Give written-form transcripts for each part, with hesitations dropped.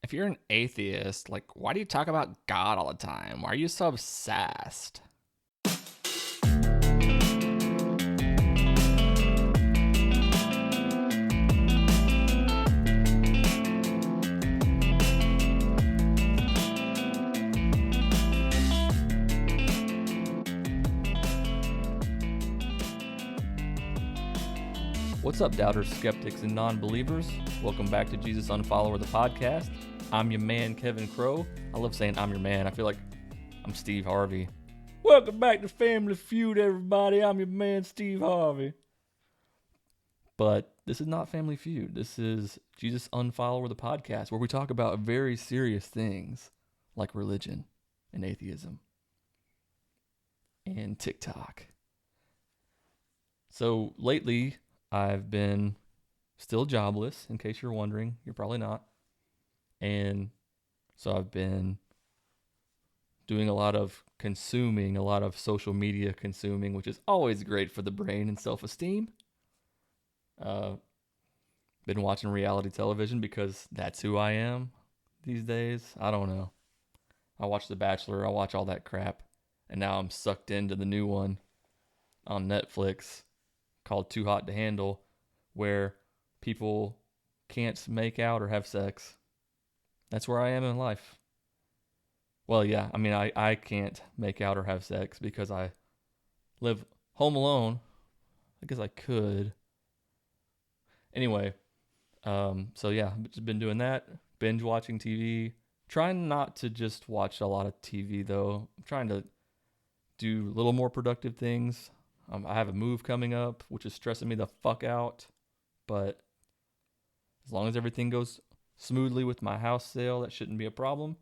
If you're an atheist, like, why do you talk about God all the time? Why are you so obsessed? What's up, doubters, skeptics, and non-believers? Welcome back to Jesus Unfollower, the podcast. I'm your man, Kevin Crow. I love saying I'm your man. I feel like I'm Steve Harvey. Welcome back to Family Feud, everybody. I'm your man, Steve Harvey. But this is not Family Feud. This is Jesus Unfollower, the podcast, where we talk about very serious things like religion and atheism and TikTok. So lately, I've been still jobless, in case you're wondering. You're probably not. And so I've been doing a lot of consuming, a lot of social media consuming, which is always great for the brain and self-esteem. Been watching reality television because that's who I am these days. I don't know. I watch The Bachelor, I watch all that crap, and now I'm sucked into the new one on Netflix called Too Hot to Handle, where people can't make out or have sex. That's where I am in life. Well, yeah, I mean, I can't make out or have sex because I live home alone. I guess I could. Anyway, so yeah, I've just been doing that, binge watching TV. Trying not to just watch a lot of TV, though. I'm trying to do a little more productive things. I have a move coming up, which is stressing me the fuck out. But as long as everything goes smoothly with my house sale, that shouldn't be a problem.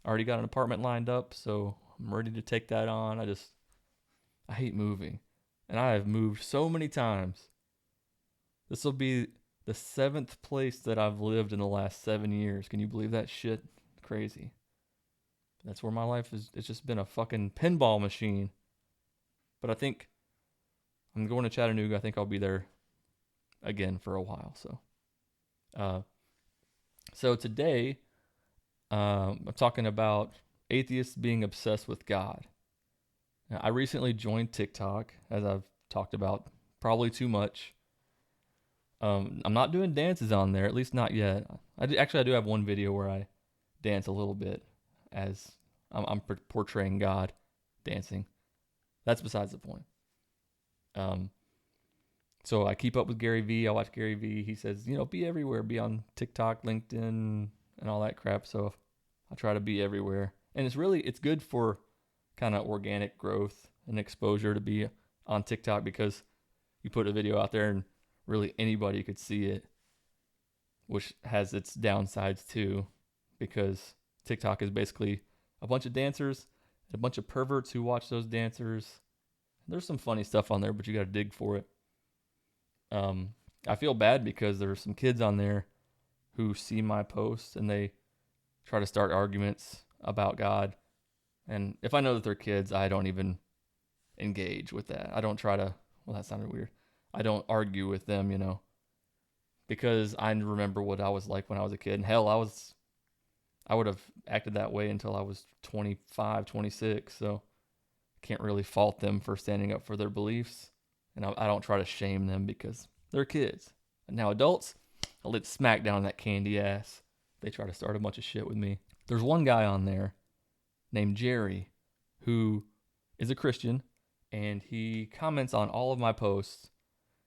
I already got an apartment lined up, so I'm ready to take that on. I hate moving. And I have moved so many times. This will be the 7th place that I've lived in the last 7 years. Can you believe that shit? Crazy. That's where my life is. It's just been a fucking pinball machine. But I think I'm going to Chattanooga. I think I'll be there again for a while. So today, I'm talking about atheists being obsessed with God. Now, I recently joined TikTok, as I've talked about probably too much. I'm not doing dances on there, at least not yet. I do have one video where I dance a little bit as I'm portraying God dancing. That's besides the point. So I keep up with Gary Vee. I watch Gary Vee. He says, be everywhere, be on TikTok, LinkedIn, and all that crap. So I try to be everywhere. And it's good for kind of organic growth and exposure to be on TikTok because you put a video out there and really anybody could see it, which has its downsides too, because TikTok is basically a bunch of dancers and a bunch of perverts who watch those dancers. There's some funny stuff on there, but you got to dig for it. I feel bad because there's some kids on there who see my posts and they try to start arguments about God. And if I know that they're kids, I don't even engage with that. I don't try to, well, that sounded weird. I don't argue with them, because I remember what I was like when I was a kid. And hell, I would have acted that way until I was 25, 26. So can't really fault them for standing up for their beliefs. And I don't try to shame them because they're kids. And now adults, I let smack down that candy ass. They try to start a bunch of shit with me. There's one guy on there named Jerry who is a Christian, and he comments on all of my posts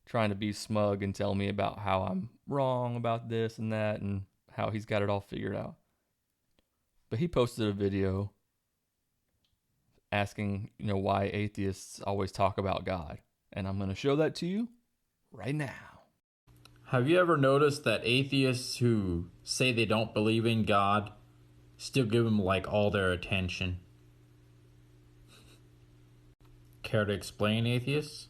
trying to be smug and tell me about how I'm wrong about this and that and how he's got it all figured out. But he posted a video asking, why atheists always talk about God. And I'm going to show that to you right now. Have you ever noticed that atheists who say they don't believe in God still give him all their attention? Care to explain, atheists?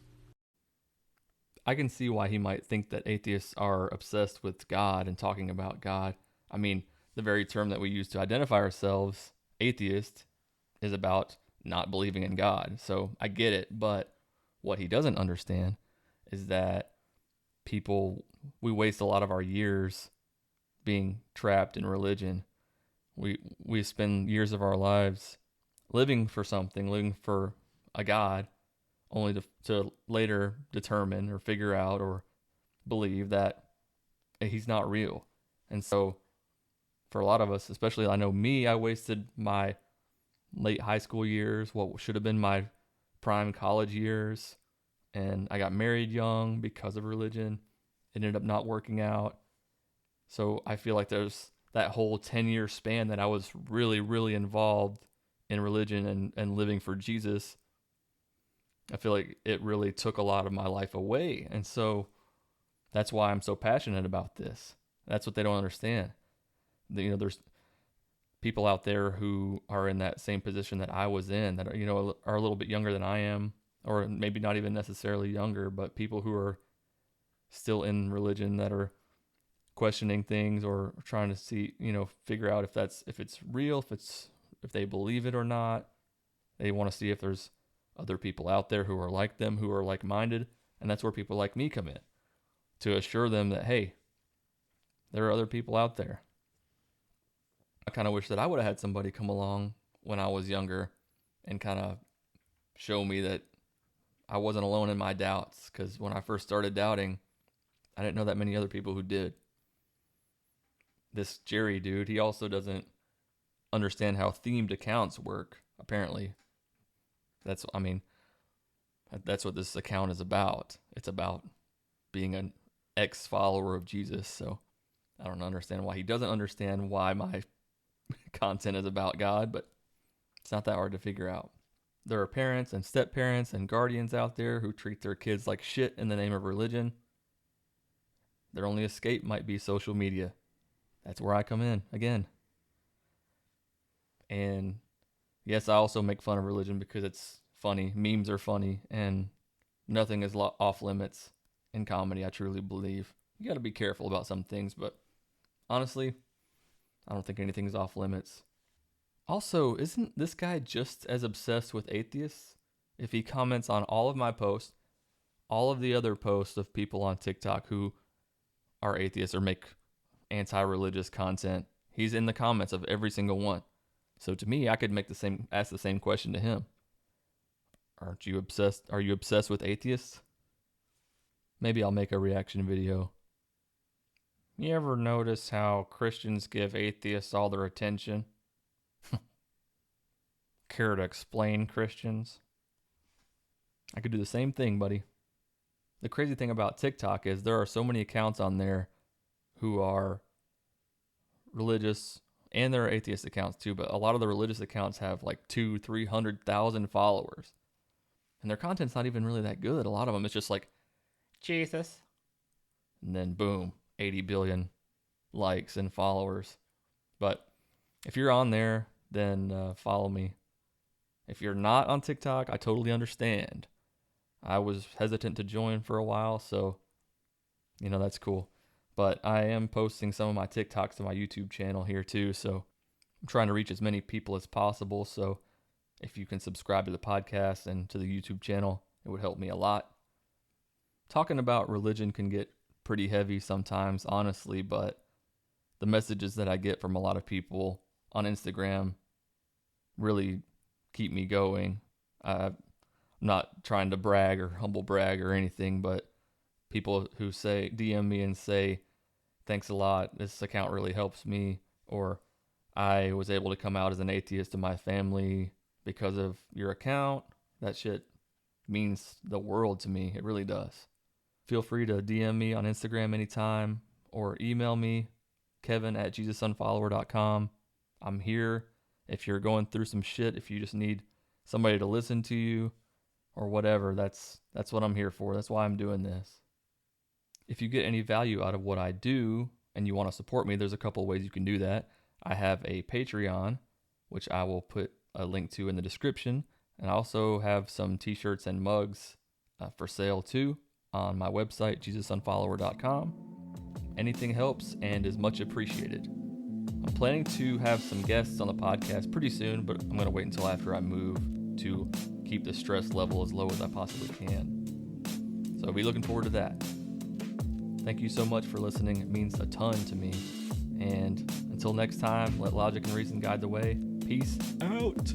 I can see why he might think that atheists are obsessed with God and talking about God. I mean, the very term that we use to identify ourselves, atheist, is about not believing in God. So I get it, but what he doesn't understand is that we waste a lot of our years being trapped in religion We spend years of our lives living for something, living for a God, only to later determine or figure out or believe that he's not real. And so for a lot of us, especially I know me, I wasted my late high school years, what should have been my prime college years, and I got married young because of religion. It ended up not working out. So I feel like there's that whole 10-year span that I was really, really involved in religion and living for Jesus. I feel like it really took a lot of my life away. And so that's why I'm so passionate about this. That's what they don't understand. There's people out there who are in that same position that I was in that are a little bit younger than I am, or maybe not even necessarily younger, but people who are still in religion that are questioning things or trying to see, figure out if it's real, if they believe it or not. They want to see if there's other people out there who are like them, who are like-minded, and that's where people like me come in to assure them that, hey, there are other people out there. I kind of wish that I would have had somebody come along when I was younger and kind of show me that I wasn't alone in my doubts, because when I first started doubting, I didn't know that many other people who did. This Jerry dude, he also doesn't understand how themed accounts work, apparently. That's what this account is about. It's about being an ex-follower of Jesus. So I don't understand why he doesn't understand why my content is about God, but it's not that hard to figure out. There are parents and step-parents and guardians out there who treat their kids like shit in the name of religion. Their only escape might be social media. That's where I come in again. And yes, I also make fun of religion because it's funny. Memes are funny, and nothing is off limits in comedy, I truly believe. You got to be careful about some things, but honestly, I don't think anything's off limits. Also, isn't this guy just as obsessed with atheists? If he comments on all of my posts, all of the other posts of people on TikTok who are atheists or make anti-religious content, he's in the comments of every single one. So to me, I could ask the same question to him. Are you obsessed with atheists? Maybe I'll make a reaction video. You ever notice how Christians give atheists all their attention? Care to explain, Christians? I could do the same thing, buddy. The crazy thing about TikTok is there are so many accounts on there who are religious, and there are atheist accounts too, but a lot of the religious accounts have like 200,000-300,000 followers. And their content's not even really that good. A lot of them, it's just like, Jesus. And then boom, 80 billion likes and followers. But if you're on there, then follow me. If you're not on TikTok, I totally understand. I was hesitant to join for a while, so, that's cool. But I am posting some of my TikToks to my YouTube channel here too, so I'm trying to reach as many people as possible. So if you can subscribe to the podcast and to the YouTube channel, it would help me a lot. Talking about religion can get pretty heavy sometimes, honestly, but the messages that I get from a lot of people on Instagram really keep me going. I'm not trying to brag or humble brag or anything, but people who DM me and say, thanks a lot, this account really helps me, or I was able to come out as an atheist to my family because of your account. That shit means the world to me. It really does. Feel free to DM me on Instagram anytime or email me, kevin@jesusunfollower.com. I'm here if you're going through some shit, if you just need somebody to listen to you or whatever. That's what I'm here for. That's why I'm doing this. If you get any value out of what I do and you want to support me, there's a couple ways you can do that. I have a Patreon, which I will put a link to in the description. And I also have some t-shirts and mugs for sale too on my website, jesusunfollower.com. Anything helps and is much appreciated. I'm planning to have some guests on the podcast pretty soon, but I'm going to wait until after I move to keep the stress level as low as I possibly can. So I'll be looking forward to that. Thank you so much for listening. It means a ton to me. And Until next time, let logic and reason guide the way. Peace out.